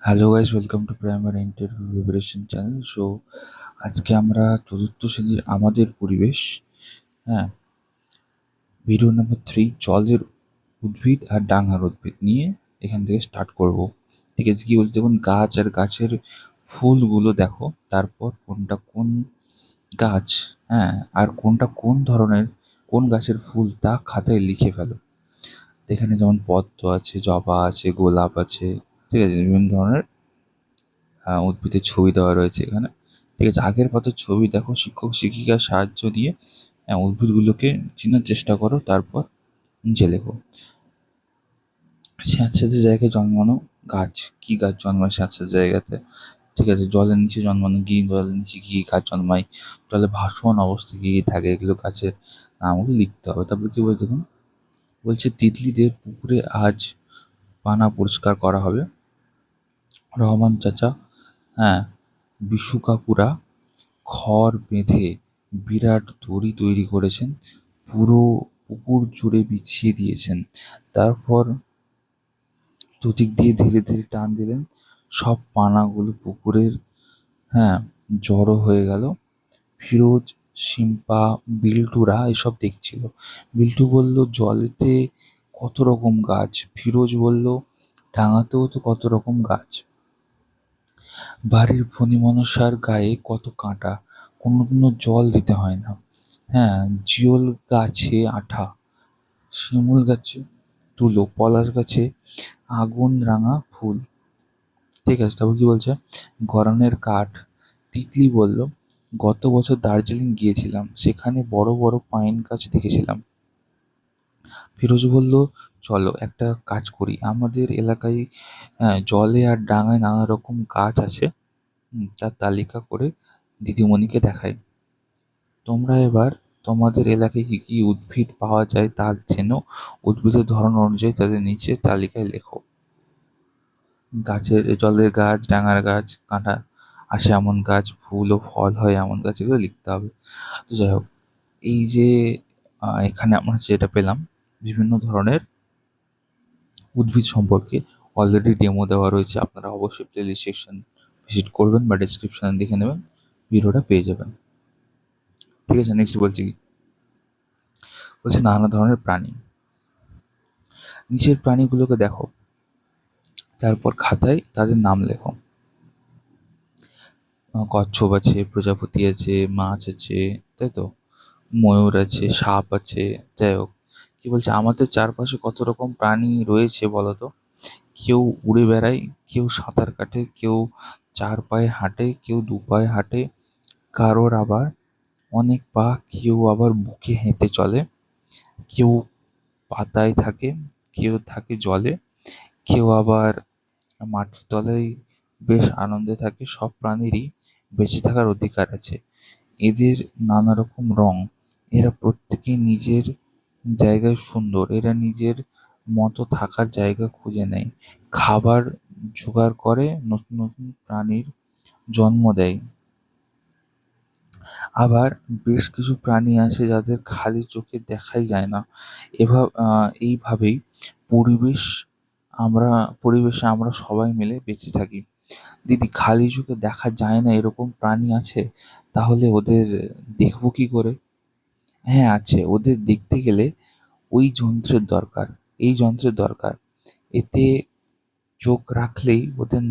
Hello guys, welcome to primary interview preparation channel. আজকে আমরা চতুর্থ শ্রেণীর আমাদের পরিবেশ, হ্যাঁ, ভিডিও নাম্বার 3 জলের উদ্ভিদ আর ডাঙার উদ্ভিদ নিয়ে এখান থেকে স্টার্ট করব। ঠিক আছে, কি বলছে দেখুন, গাছ আর গাছের ফুলগুলো দেখো, তারপর কোনটা কোন গাছ, হ্যাঁ, আর কোনটা কোন ধরনের কোন গাছের ফুল তা খাতায় লিখে ফেলো। এখানে যেমন পদ্ম আছে, জবা আছে, গোলাপ আছে, ঠিক আছে, বিভিন্ন ধরনের উদ্ভিদের ছবি দেওয়া রয়েছে এখানে। ঠিক আছে, আগের পাতার ছবি দেখো, শিক্ষক শিক্ষিকার সাহায্য দিয়ে উদ্ভিদগুলোকে চেনার চেষ্টা করো, তারপর নিচে লেখো। স্যাঁতস্যাঁতে জায়গায় জন্মানো গাছ, কি গাছ জন্মায় স্যাঁতস্যাঁতে জায়গাতে? ঠিক আছে, জলের নিচে জন্মানো কি, জলের নিচে কি গাছ জন্মায়, জলে ভাসমান অবস্থায় কি কি থাকে, এগুলো গাছের নামগুলো লিখতে হবে। তারপর কি বলছে দেখুন, বলছে তিতলিদের পুকুরে আজ পানা পরিষ্কার করা হবে। রহমান চাচা, হ্যাঁ, বিশু কাকুরা খড় বেঁধে বিরাট দড়ি তৈরি করেছেন, পুরো পুকুর জুড়ে বিছিয়ে দিয়েছেন। তারপর দুদিক দিয়ে ধীরে ধীরে টান দিলেন, সব পানাগুলো পুকুরের, হ্যাঁ, জড়ো হয়ে গেল। ফিরোজ, সিম্পা, বিল্টুরা এসব দেখছিল। বিল্টু বলল, জলেতে কত রকম গাছ। ফিরোজ বলল, ডাঙাতেও তো কত রকম গাছ। বাড়ির ফণিমনসার গায়ে কত কাঁটা, কোনো জল দিতে হয় না। হ্যাঁ, জিওল গাছে আঠা, শিমুল গাছে তুলো, পলাশ গাছে আগুন রাঙা ফুল। ঠিক আছে, তারপর কি বলছে, গরানের কাঠ। তিতলি বলল, গত বছর দার্জিলিং গিয়েছিলাম, সেখানে বড় বড় পাইন গাছ দেখেছিলাম। ফিরোজ বলল, চলো একটা কাজ করি, আমাদের এলাকায় জলে আর ডাঙায় নানা রকম গাছ আছে, তার তালিকা করে দিদিমণিকে দেখাই। তোমরা এবার তোমাদের এলাকায় কি কি উদ্ভিদ পাওয়া যায় তা চেনো, উদ্ভিদের ধরন অনুযায়ী তাদের নিচে তালিকায় লেখো। গাছের, জলের গাছ, ডাঙার গাছ, কাঁটা আসে এমন গাছ, ফুল ও ফল হয় এমন গাছ, এগুলো লিখতে হবে। তো যাই হোক, এই যে এখানে আমরা যেটা পেলাম, বিভিন্ন ধরনের উদ্ভিদ সম্পর্কে অলরেডি ডেমো দেওয়া রয়েছে। আপনারা অবশ্যই প্লেলিস্ট সেকশন ভিজিট করবেন বা ডেসক্রিপশনে দেখে নেবেন, ভিডিওটা পেয়ে যাবেন। ঠিক আছে, নেক্সট বলছি কি, বলছে নানা ধরনের প্রাণী। নিচের প্রাণীগুলোকে দেখো, তারপর খাতায় তাদের নাম লেখো। কচ্ছপ আছে, প্রজাপতি আছে, মাছ আছে, তাই তো, ময়ূর আছে, সাপ আছে। যাই হোক, কি বলছে, আমাদের চারপাশে কত রকম প্রাণী রয়েছে বলো তো। কেউ উড়ে বেড়ায়, কেউ সাঁতার কাটে, কেউ চার পায়ে হাঁটে, কেউ দু পায়ে হাঁটে, কারোর আবার অনেক পা, কেউ আবার বুকে হেঁটে চলে, কেউ পাতায় থাকে, কেউ থাকে জলে, কেউ আবার মাটির তলায় বেশ আনন্দে থাকে। সব প্রাণীরই বেঁচে থাকার অধিকার আছে। এদের নানা রকম রং, এরা প্রত্যেকে নিজের জায়গায় সুন্দর, এরা নিজের মতো থাকার জায়গা খুঁজে নেয়, খাবার জোগাড় করে, নতুন নতুন প্রাণীর জন্ম দেয়। আবার বেশ কিছু প্রাণী আছে যাদের খালি চোখে দেখাই যায় না। এইভাবেই পরিবেশ আমরা পরিবেশে আমরা সবাই মিলে বেঁচে থাকি। দিদি, খালি চোখে দেখা যায় না এরকম প্রাণী আছে, তাহলে ওদের দেখবো কি করে? হ্যাঁ আছে, ওদের দেখতে গেলে ওই যন্ত্রের দরকার, এই যন্ত্রের দরকার। এতে চোখ রাখলেই ওদের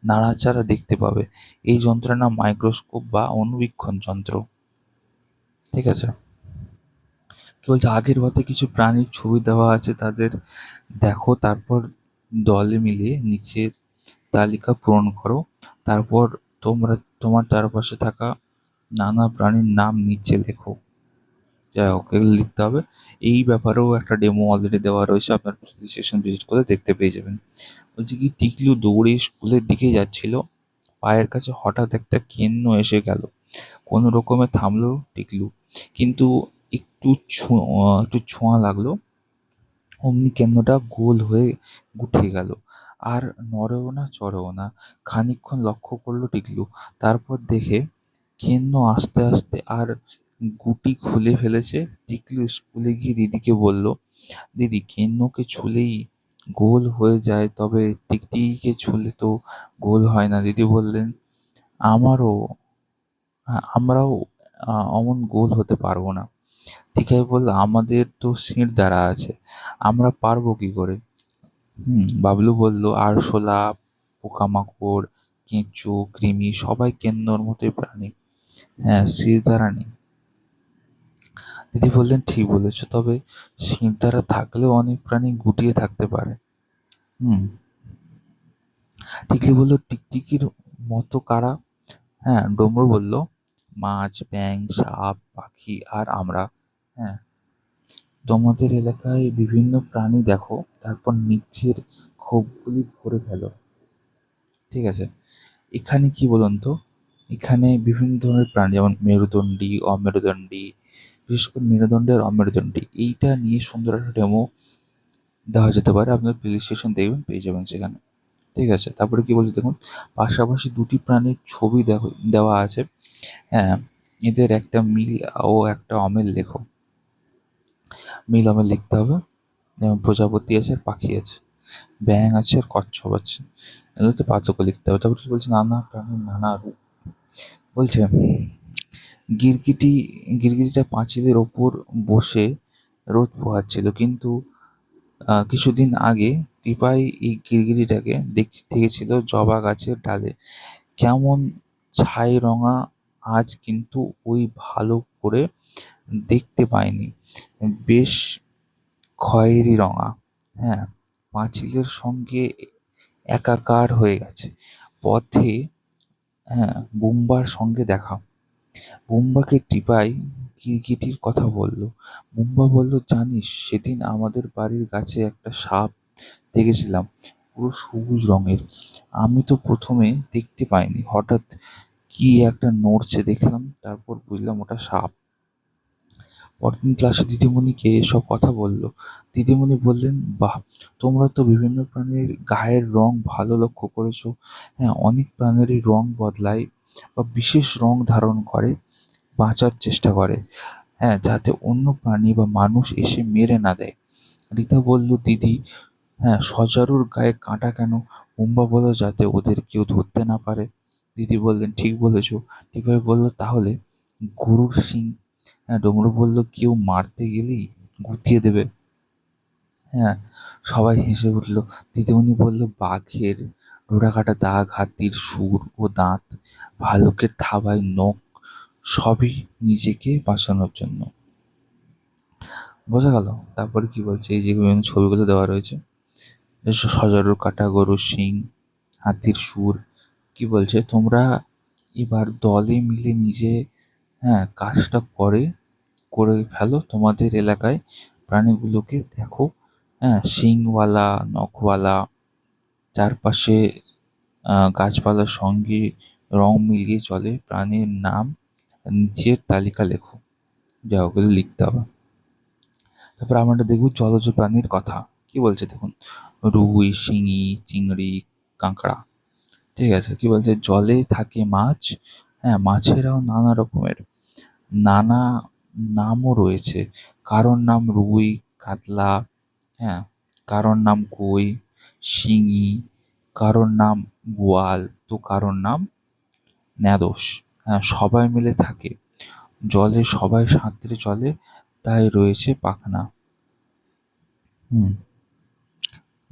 নাড়াচাড়া দেখতে পাবে। এই যন্ত্রের নাম মাইক্রোস্কোপ বা অণুবীক্ষণ যন্ত্র। ঠিক আছে, কি বলছে, আগের পাতায় কিছু প্রাণীর ছবি দেওয়া আছে, তাদের দেখো, তারপর দলে মিলিয়ে নিচের তালিকা পূরণ করো। তারপর তোমার চারপাশে থাকা নানা প্রাণীর নাম নিচে লেখো। যাই হোক, এগুলো লিখতে হবে। এই ব্যাপারেও একটা ডেমো অলরেডি দেওয়া রয়েছে, আপনার সেশন ভিজিট করে দেখতে পেয়ে যাবেন। বলছি কি, টিকলু দৌড়ে স্কুলের দিকে যাচ্ছিল, পায়ের কাছে হঠাৎ একটা কেন্ন এসে গেল। কোনো রকমে থামলো টিকলু, কিন্তু একটু ছোঁয়া লাগলো, অমনি কেন্নটা গোল হয়ে উঠে গেল, আর নড়েও না চড়েও না। খানিকক্ষণ লক্ষ্য করলো টিকলু, তারপর দেখে কেন্ন আস্তে আস্তে আর গুটি খুলে ফেলেছে। টিকলু স্কুলে গিয়ে দিদিকে বলল, দিদি, কেন্নকে ছুলেই গোল হয়ে যায়, তবে টিকটিকিকে ছুঁলে তো গোল হয় না। দিদি বললেন, আমারও আমরাও অমন গোল হতে পারবো না। টিকাই বলল, আমাদের তো শিরদাঁড়া আছে, আমরা পারবো কি করে? বাবলু বলল, আরশোলা, পোকামাকড়, কেঁচো, কৃমি সবাই কেন্নর মতোই প্রাণী। হ্যাঁ, শিরদাঁড়া নেই। দিদি বললেন, ঠিক বলেছ, তবে শিরদাঁড়া থাকলেও অনেক প্রাণী গুটিয়ে থাকতে পারে। হুম টিকলি বলল, টিকটিকির মতো কারা? হ্যাঁ, ডমরু বলল, মাছ, ব্যাঙ, সাপ, পাখি আর আমরা। হ্যাঁ, তোমাদের এলাকায় বিভিন্ন প্রাণী দেখো, তারপর নিচের ক্ষোভগুলি ভরে ফেলো। ঠিক আছে, এখানে কি বলুন তো, এখানে বিভিন্ন ধরনের প্রাণী, যেমন মেরুদণ্ডী, অমেরুদণ্ডী, বিশেষ করে মেরুদণ্ডী আর অমেরুদণ্ডী, এইটা নিয়ে সুন্দর একটা ডেমো দেওয়া যেতে পারে। আপনার প্লে স্টেশন দেখবেন, পেয়ে যাবেন সেখানে। ঠিক আছে, তারপরে কি বলছে দেখুন, পাশাপাশি দুটি প্রাণীর ছবি দেওয়া আছে। হ্যাঁ, এদের একটা মিল ও একটা অমিল লেখো। মিল অমিল লিখতে হবে। যেমন প্রজাপতি আছে আর পাখি আছে, ব্যাঙ আছে আর কচ্ছপ আছে, এগুলোতে পার্থক্য লিখতে হবে। তারপর কি বলছে, নানা প্রাণীর নানা রূপ। বলছে, গিরগিটি গিরগিটিটা পাঁচিলের ওপর বসে রোদ পোহাচ্ছিল, কিন্তু কিছুদিন আগে টিপাই এই গিরগিটিটাকে দেখেছিল জবা গাছের ডালে। কেমন ছাই রঙা আজ, কিন্তু ওই ভালো করে দেখতে পাইনি, বেশ খয়েরি রঙা। হ্যাঁ, পাঁচিলের সঙ্গে একাকার হয়ে গেছে। পথে, হ্যাঁ, বুম্বার সঙ্গে দেখা। বুম্বাকে টিপাই গিরগিটির কথা বলল। বুম্বা বলল, জানিস, সেদিন আমাদের বাড়ির গাছে একটা সাপ দেখেছিলাম, পুরো সবুজ রঙের। আমি তো প্রথমে দেখতে পাইনি, হঠাৎ কি একটা নড়ছে দেখলাম, তারপর বুঝলাম ওটা সাপ। পরদিন ক্লাসে দিদিমণিকে এসব কথা বলল। দিদিমণি বললেন, বাহ, তোমরা তো বিভিন্ন প্রাণীর গায়ের রং ভালো লক্ষ্য করেছো। হ্যাঁ, অনেক প্রাণীরই রং বদলায় বা বিশেষ রং ধারণ করে, বাঁচার চেষ্টা করে। হ্যাঁ, যাতে অন্য প্রাণী বা মানুষ এসে মেরে না দেয়। রীতা বলল, দিদি, হ্যাঁ, সজারুর গায়ে কাঁটা কেন? মুম্বা বলল, যাতে ওদের কেউ ধরতে না পারে। দিদি বললেন, ঠিক বলেছ। টিপাই বলল, তাহলে গরুর শিং? হ্যাঁ, ডমরু বলল, কেউ মারতে গেলেই গুতিয়ে দেবে। হ্যাঁ, সবাই হেসে উঠল। দিদিমণি বলল, বাঘের ডোরাকাটা দাগ, হাতির সুর ও দাঁত, ভালুকের থাবায় নখ, সবই নিজেকে বাঁচানোর জন্য। বোঝা গেল? তারপরে কি বলছে, এই যে বিভিন্ন ছবিগুলো দেওয়া রয়েছে, সজারুর কাটা, গরুর শিং, হাতির সুর। কি বলছে, তোমরা এবার দলে মিলে নিজে, হ্যাঁ, কাজটা করে ফেলো। তোমাদের এলাকায় প্রাণীগুলোকে দেখো। হ্যাঁ, শিংওয়ালা, নখওয়ালা, চারপাশে গাছপালার সঙ্গে রং মিলিয়ে চলে প্রাণীর নাম নিচের তালিকা লেখো। যা ওগুলো লিখতে হবে। তারপর আমরা দেখব জলজ প্রাণীর কথা। কি বলছে দেখুন, রুই, শিঙি, চিংড়ি, কাঁকড়া। ঠিক আছে, কি বলছে, জলে থাকে মাছ। হ্যাঁ, মাছেরাও নানা রকমের, নানা নামও রয়েছে। কারোর নাম রুই, কাতলা, হ্যাঁ, কারোর নাম কই, শিঙি, কারোর নাম বোয়াল, তো কারোর নাম ন্যাদোস। হ্যাঁ, সবাই মিলে থাকে জলে, সবাই সাঁতরে চলে, তাই রয়েছে পাখনা। হুম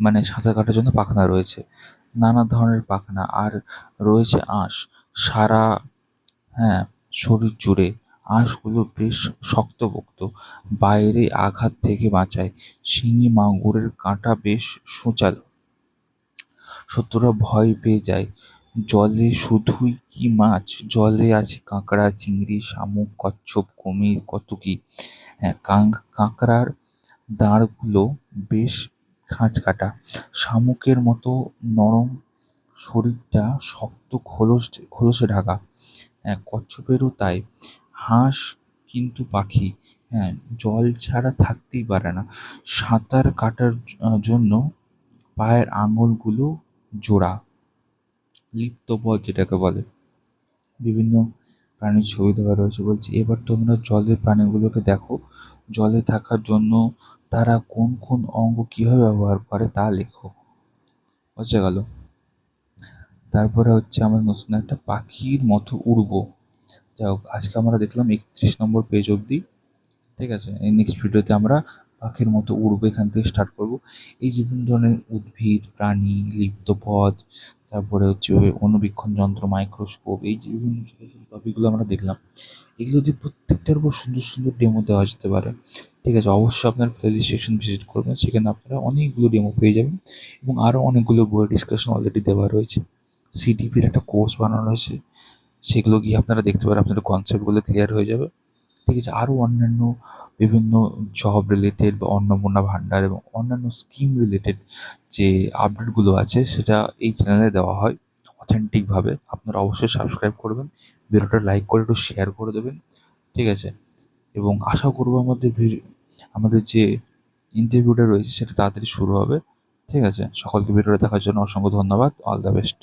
মানে সাঁতার কাটার জন্য পাখনা রয়েছে, নানা ধরনের পাখনা, আর রয়েছে আঁশ সারা, হ্যাঁ, শরীর জুড়ে। আঁশগুলো বেশ শক্তপোক্ত, বাইরে আঘাত থেকে বাঁচায়। শিঙি মাগুরের কাঁটা বেশ সূচালো, শত্রুরা ভয় পেয়ে যায়। জলে শুধুই কি মাছ, জলে আছে কাঁকড়া, চিংড়ি, শামুক, কচ্ছপ, কুমির, কত কি। হ্যাঁ, কাঁকড়ার দাঁড়গুলো বেশ খাঁজকাটা, শামুকের মতো নরম, শরীরটা শক্ত খোলসে ঢাকা। হ্যাঁ, কচ্ছপেরও তাই। হাঁস কিন্তু পাখি, হ্যাঁ, জল ছাড়া থাকতেই পারে না। সাঁতার কাটার জন্য পায়ের আঙুলগুলো জোড়া, লিপ্তপদ যেটাকে বলে। বিভিন্ন প্রাণীর ছবি দেওয়া রয়েছে। বলছে এবার তোমরা জলের প্রাণীগুলোকে দেখো, জলে থাকার জন্য তারা কোন কোন অঙ্গ কিভাবে ব্যবহার করে তা লেখো। বোঝা গেল? তারপরে হচ্ছে আমরা নতুন একটা পাখির মতো উড়বো। যাই হোক, আজকে আমরা দেখলাম 31 নম্বর পেজ অবধি। ঠিক আছে, এই নেক্সট ভিডিওতে আমরা পাখির মতো উড়বো এখান থেকে স্টার্ট করব। এই যে বিভিন্ন ধরনের উদ্ভিদ, প্রাণী, লিপ্তপদ, তারপরে হচ্ছে ওই অণুবীক্ষণ যন্ত্র, মাইক্রোস্কোপ, এই যে বিভিন্ন ছোটো ছোটো টপিকগুলো আমরা দেখলাম, এগুলো দিয়ে প্রত্যেকটার উপর সুন্দর সুন্দর ডেমো দেওয়া যেতে পারে। ঠিক আছে, অবশ্যই আপনার প্লেলিস্ট সেকশন ভিজিট করবেন, সেখানে আপনারা অনেকগুলো ডেমো পেয়ে যাবেন এবং আরও অনেকগুলো বইয়ের ডিসকাশন অলরেডি দেওয়া রয়েছে। সিডিপির একটা কোর্স বানানো হয়েছে, সেগুলো গিয়ে আপনারা দেখতে পারেন, আপনাদের কনসেপ্টগুলো ক্লিয়ার হয়ে যাবে। ঠিক আছে, আরও অন্যান্য বিভিন্ন জব রিলেটেড বা অন্নপূর্ণা ভাণ্ডার এবং অন্যান্য স্কিম রিলেটেড যে আপডেটগুলো আছে সেটা এই চ্যানেলে দেওয়া হয় অথেন্টিকভাবে। আপনারা অবশ্যই সাবস্ক্রাইব করবেন, ভিডিওটা লাইক করে একটু শেয়ার করে দেবেন। ঠিক আছে, এবং আশা করবো আমাদের যে ইন্টারভিউটা রয়েছে সেটা তাড়াতাড়ি শুরু হবে। ঠিক আছে, সকলকে ভিডিওটা দেখার জন্য অসংখ্য ধন্যবাদ। All the best.